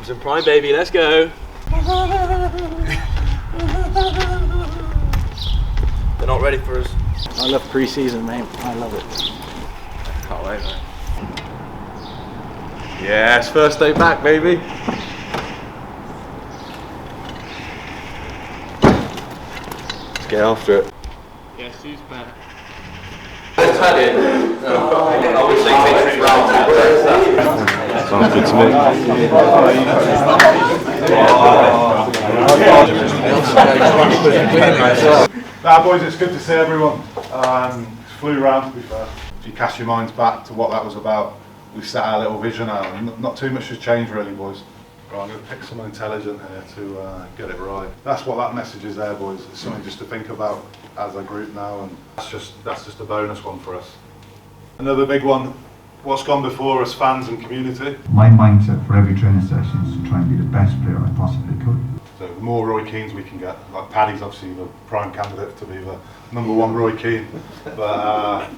Amazon Prime, baby, let's go. They're not ready for us. I love pre-season, mate. I love it. Can't wait, mate. Yes, first day back, baby. Let's get after it. Yes, who's back? Sounds good to me. Nah, boys, it's good to see everyone. Flew around, to be fair. If you cast your minds back to what that was about, we set our little vision out, and not too much has changed really, boys. Right, I'm going to pick someone intelligent here to get it right. That's what that message is there, boys. It's something just to think about as a group now, and that's just a bonus one for us. Another big one, what's gone before us, fans and community. My mindset for every training session is to try and be the best player I possibly could. So the more Roy Keanes we can get, like Paddy's obviously the prime candidate to be the #1 Roy Keane. But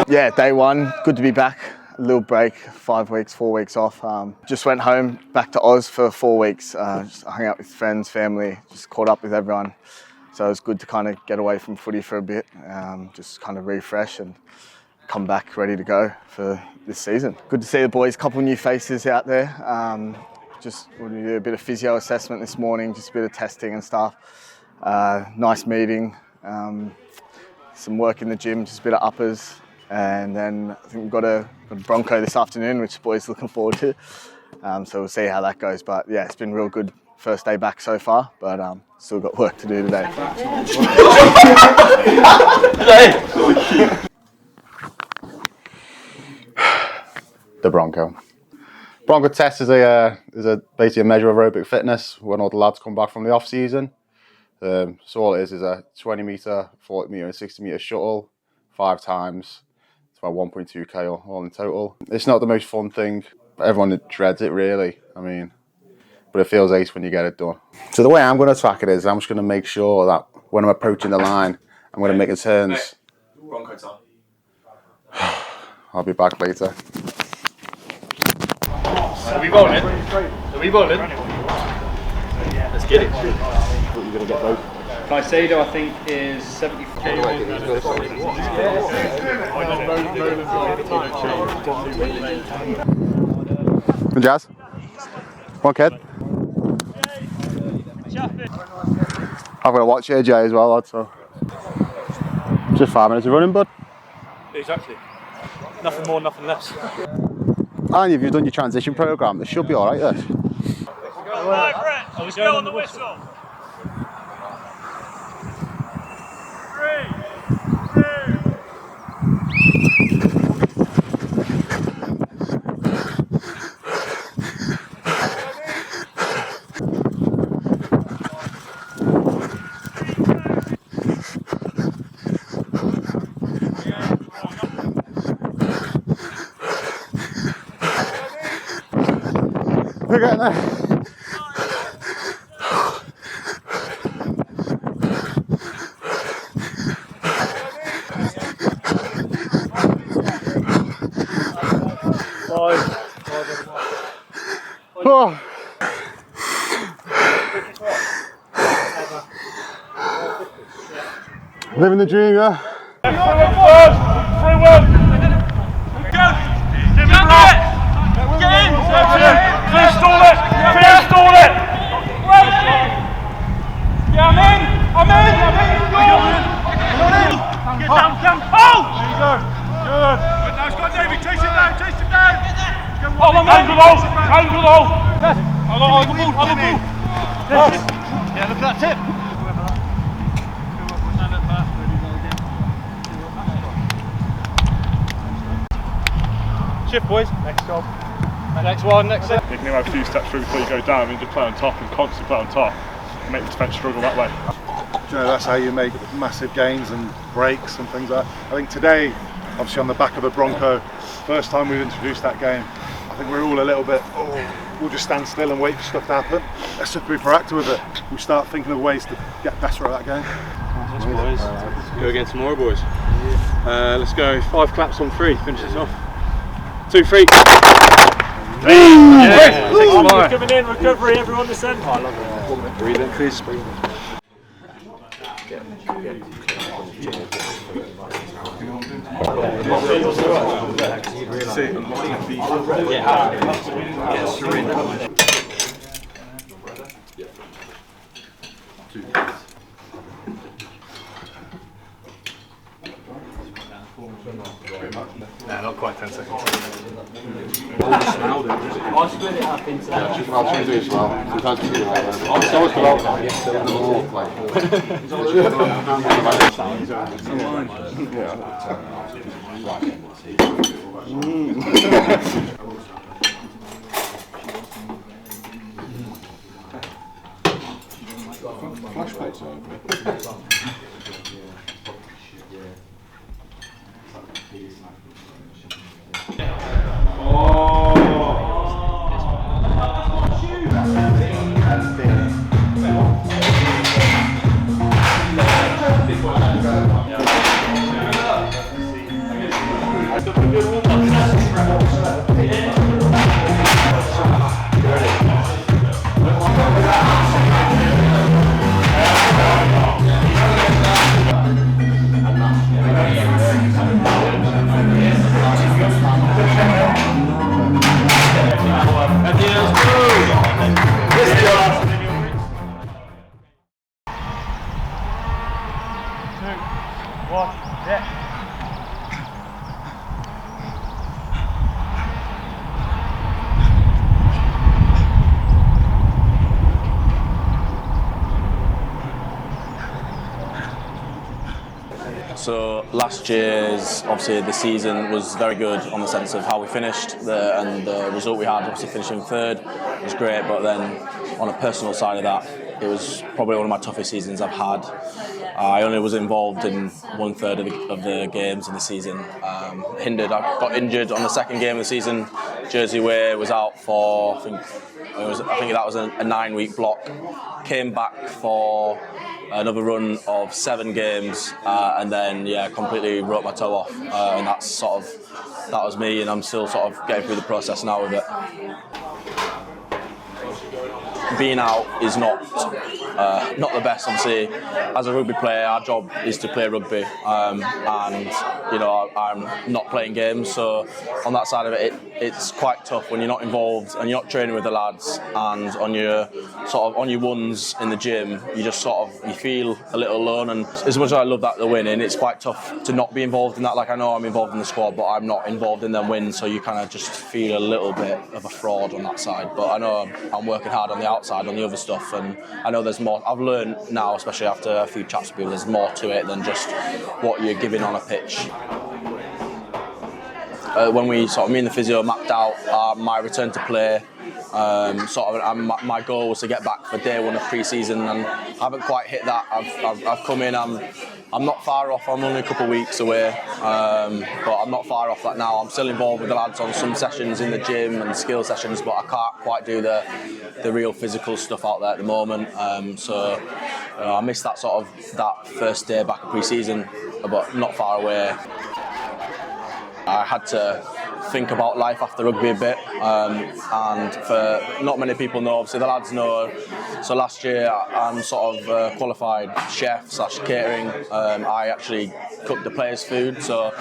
yeah, day one, good to be back. A little break, 5 weeks, 4 weeks off. Just went home, back to Oz for 4 weeks. Just hung out with friends, family, just caught up with everyone. So it was good to kind of get away from footy for a bit, just kind of refresh and come back ready to go for this season. Good to see the boys, a couple new faces out there. Just we did a bit of physio assessment this morning, just a bit of testing and stuff. Nice meeting, some work in the gym, just a bit of uppers. And then I think we've got a Bronco this afternoon, which the boys are looking forward to. So we'll see how that goes. But yeah, it's been real good first day back so far, but still got work to do today. The Bronco. Bronco test is basically a measure of aerobic fitness when all the lads come back from the off season. So all it is a 20 metre, 40 metre and 60 metre shuttle, 5 times. It's about 1.2k all in total. It's not the most fun thing, but everyone dreads it really. I mean, but it feels ace when you get it done. So the way I'm going to attack it is I'm just going to make sure that when I'm approaching the line, I'm going to make the turns. Bronco time. I'll be back later. Are we rolling? Are we rolling? Let's get it. You're going to get both. Caicedo, I think, is 75. Good Jazz. One kid. I'm going to watch AJ as well, lad, so. Just 5 minutes of running, bud. Exactly. Nothing more, nothing less. And if you've done your transition programme, this should be alright, this. Are we still on the whistle? 3, 2. We're getting there. Oh. Living the dream, yeah. 3-1. Go! Get in! Clear stall it! Clear stall it! Yeah, I'm in! I'm in! Get down, come! Oh! There you go. Good. Now it's got David. Chase it down, chase it down! Oh, I'm in! Angle low! Yes! On the ball! Yes! Yeah, look at that tip! Shift, boys. Next job. Next one, next set. You can have a few steps through before you go down and just play on top and constantly play on top and make the defence struggle that way. do you know, that's how you make massive gains and breaks and things like that. I think today, obviously on the back of a Bronco, first time we've introduced that game, I think we're all a little bit, we'll just stand still and wait for stuff to happen. Let's just be proactive with it. We'll start thinking of ways to get better at that game. Yes, boys. Let's go again tomorrow, boys. Let's go 5 claps on 3, finish this off. 2, 3. Coming in, recovery, everyone descend. Oh, I love it. Breathing, Chris. Nah, not quite 10 seconds. I'll split it up into that. I'll try to do it as well. Sometimes we do it like that. It's always good out. Flashlights over. So last year's, obviously the season was very good on the sense of how we finished and the result we had, obviously finishing third was great, but then on a personal side of that, it was probably one of my toughest seasons I've had. I only was involved in 1/3 of the games in the season. I got injured on the second game of the season. Jersey away, was out for, I think that was a 9-week block. Came back for another run of 7 games, and then completely wrote my toe off, and that was me, and I'm still sort of getting through the process now with it. Being out is not the best. Obviously, as a rugby player, our job is to play rugby, and I'm not playing games. So on that side of it, it's quite tough when you're not involved and you're not training with the lads, and on your ones in the gym, you just you feel a little alone. And as much as I love that the winning, it's quite tough to not be involved in that. Like, I know I'm involved in the squad, but I'm not involved in them wins. So you kind of just feel a little bit of a fraud on that side. But I know I'm working hard on the outside, on the other stuff, and I know there's more. I've learned now, especially after a few chats with people, there's more to it than just what you're giving on a pitch. When me and the physio mapped out my return to play, my goal was to get back for day 1 of pre-season, and I haven't quite hit that. I've come in. I'm not far off. I'm only a couple of weeks away, but I'm not far off that now. I'm still involved with the lads on some sessions in the gym and skill sessions, but I can't quite do the real physical stuff out there at the moment. I missed that that first day back of pre-season, but not far away. I had to think about life after rugby a bit, and for not many people know, obviously the lads know, so last year I'm qualified chef / catering. I actually cooked the players' food, so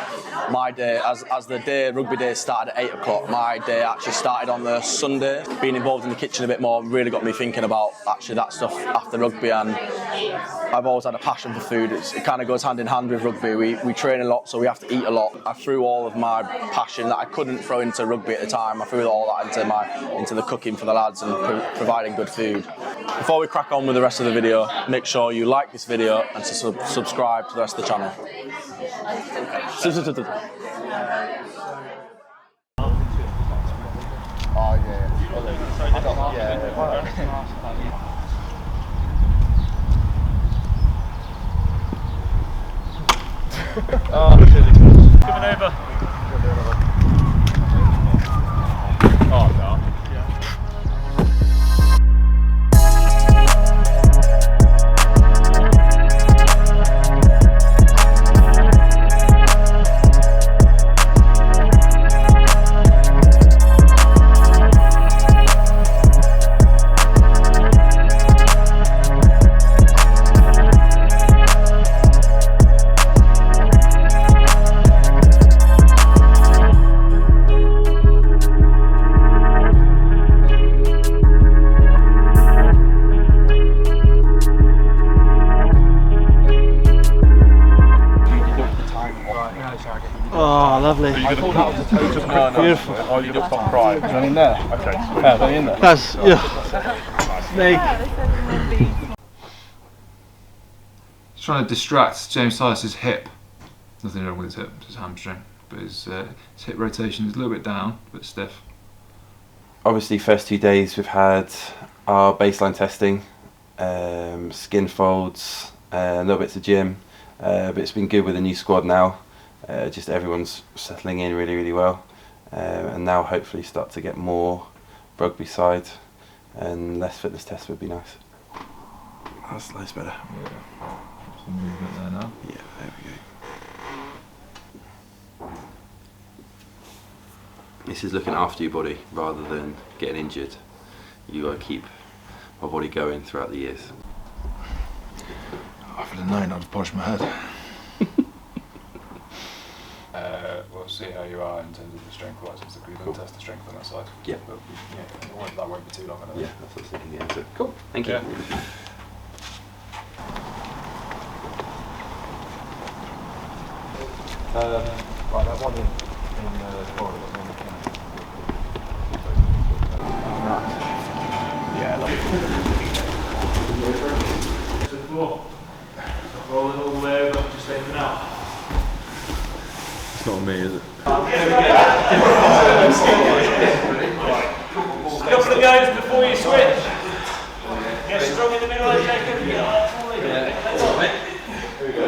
my day, as the rugby day started at 8 o'clock, my day actually started on the Sunday. Being involved in the kitchen a bit more really got me thinking about actually that stuff after rugby, and I've always had a passion for food. It kind of goes hand in hand with rugby. We train a lot, so we have to eat a lot. I threw all of my passion that I couldn't throw into rugby at the time, I threw all that into the cooking for the lads and providing good food. Before we crack on with the rest of the video, make sure you like this video and to subscribe to the rest of the channel. Coming over. Oh no. going to put just beautiful. Oh, you're going to stop crying. Is in there? Okay, sweet. Yeah, they're in there. That's, yeah. Snake. He's trying to distract James Tice's hip. Nothing wrong with his hip, it's his hamstring. But his hip rotation is a little bit down, a bit stiff. Obviously, first 2 days we've had our baseline testing, skin folds, little bits of gym, but it's been good with the new squad now. Just everyone's settling in really, really well, and now hopefully start to get more rugby side and less fitness tests would be nice. That's better. Yeah. Some movement there now. Yeah, there we go. This is looking after your body rather than getting injured. You got to keep my body going throughout the years. If I'd have known, I'd have polished my head. We'll see how you are in terms of the strength wise. We're going to test the strength on that side. Yeah. But that won't be too long. Yeah, that's what I was thinking. Yeah. So, cool. Thank you. Yeah. Right, that one in the corridor. Yeah, Rolling all the way over, just taking out. It's not me, is it? Couple of goes before you switch. Get strong in the middle, Jacob. That's all, mate. Here we go.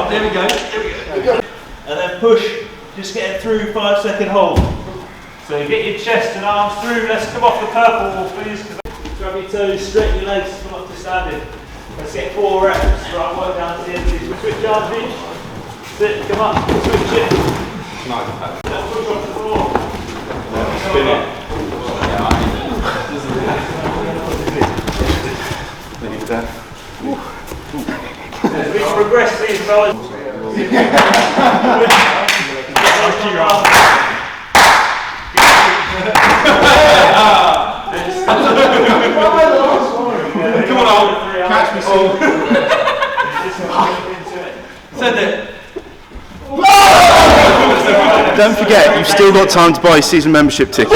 There we go. And then push, just get it through 5-second hold. So get your chest and arms through. Let's come off the purple wall, please. Grab your toes, straighten your legs, come up to standing. Let's get 4 reps. Right, work down to the end. Switch arms each. Sit, come up, switch it. Let's push off the floor. Spin it. We progress these fellas. Come on, catch me soon. Send it. Don't forget, you've still got time to buy a season membership ticket.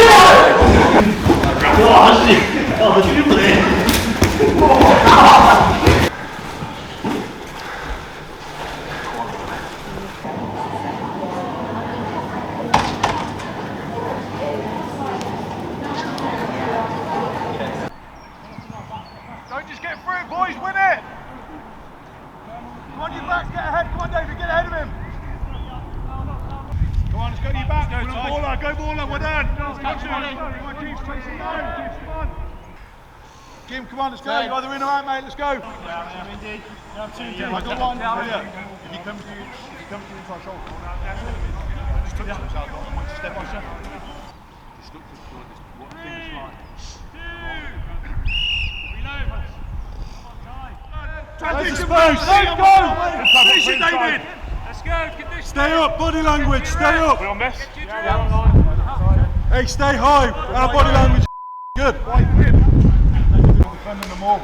Don't just get through it, boys, win it! Come on, your backs, get ahead. Come on, David, get ahead of him. Come on, let's go to your back. Go baller, we're done. Come on, Keith, chasing down. Come on. Kim, come on, let's go. You're either in or out, mate, let's go. I got one. If you come to inside shoulder. Just took some shots off and went to step on shot. Just look for what things like. Transition boost! Let's go! Position, David! Let's go! Stay up, body language, stay up! We on this? Hey, stay high! Our body language good! Defending them all.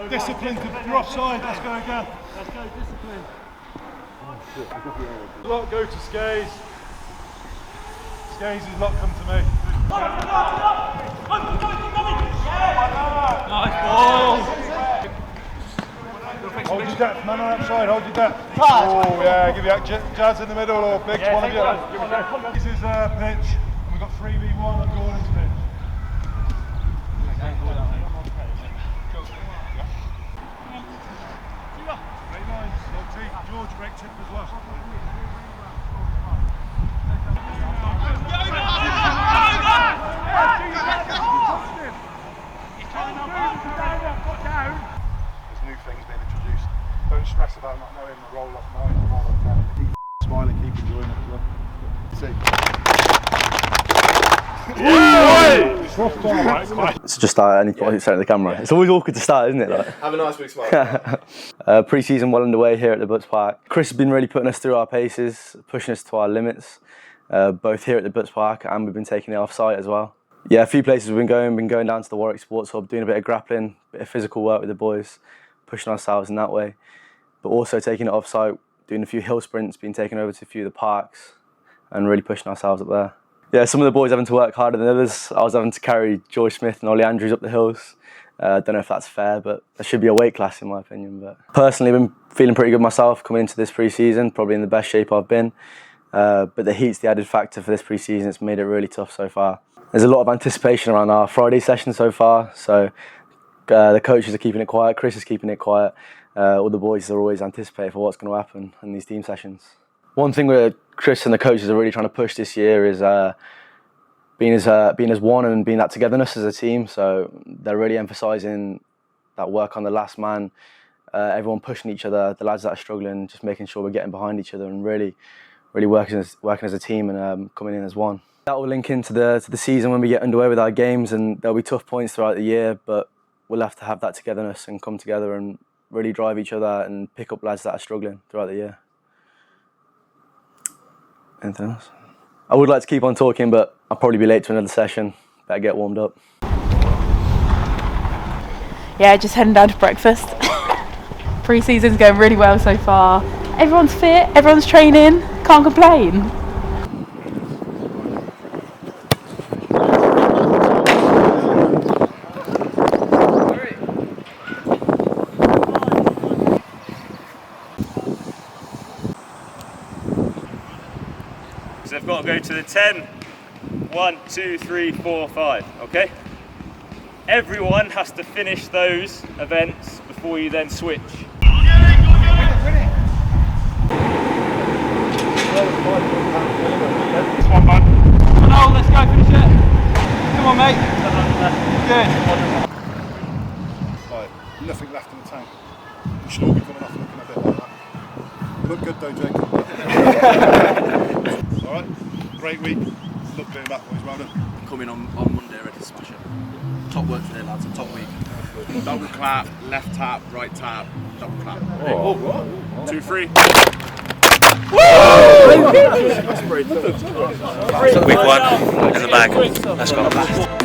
Discipline to your offside, let's go again. Let's go, discipline. Lot go to Skays. Skays' lot come to me. Nice ball! Hold your depth, man on that side, hold your depth. Oh yeah, give you Jazz in the middle or Biggs, one of you. This is pitch, and we've got 3v1 on Gordon's pitch. Great lines, George, great tip as well. There's new things being introduced. Don't stress about not knowing the roll off, knowing the roll off. Keep smiling, keep enjoying it as well. So just start at any point, set the camera. It's always awkward to start, isn't it? Like? Have a nice big smile. Pre-season well underway here at the Butts Park. Chris has been really putting us through our paces, pushing us to our limits, both here at the Butts Park and we've been taking it off-site as well. Yeah, a few places we've been going down to the Warwick Sports Hub, doing a bit of grappling, a bit of physical work with the boys, pushing ourselves in that way. but also taking it off-site, doing a few hill sprints, being taken over to a few of the parks, and really pushing ourselves up there. Yeah, some of the boys having to work harder than others. I was having to carry George Smith and Ollie Andrews up the hills. Don't know if that's fair, but there should be a weight class in my opinion. But personally, I've been feeling pretty good myself coming into this pre-season, probably in the best shape I've been. But the heat's the added factor for this pre-season. It's made it really tough so far. There's a lot of anticipation around our Friday session so far, so the coaches are keeping it quiet, Chris is keeping it quiet. All the boys are always anticipating for what's going to happen in these team sessions. One thing where Chris and the coaches are really trying to push this year is being as one and being that togetherness as a team. So they're really emphasising that work on the last man, everyone pushing each other, the lads that are struggling, just making sure we're getting behind each other and really working as a team and coming in as one. That will link into the season when we get underway with our games, and there'll be tough points throughout the year, but we'll have to have that togetherness and come together and really drive each other and pick up lads that are struggling throughout the year. Anything else? I would like to keep on talking, but I'll probably be late to another session. Better get warmed up. Yeah, just heading down to breakfast. Pre-season's going really well so far. Everyone's fit, everyone's training, can't complain. So they've got to go to the 10. 1, 2, 3, 4, 5, okay? Everyone has to finish those events before you then switch. Come on, let's go finish it. Come on, mate. Good. Right, nothing left in the tank. You should all be coming off looking a bit like that. Look good though, Jacob. Alright, great week. Look doing back, boys, well done. Coming on Monday ready to smash it. Top work today, lads, top week. Double clap, left tap, right tap, double clap. Oh. 2, 3. Week 1 in the bag. Let's go.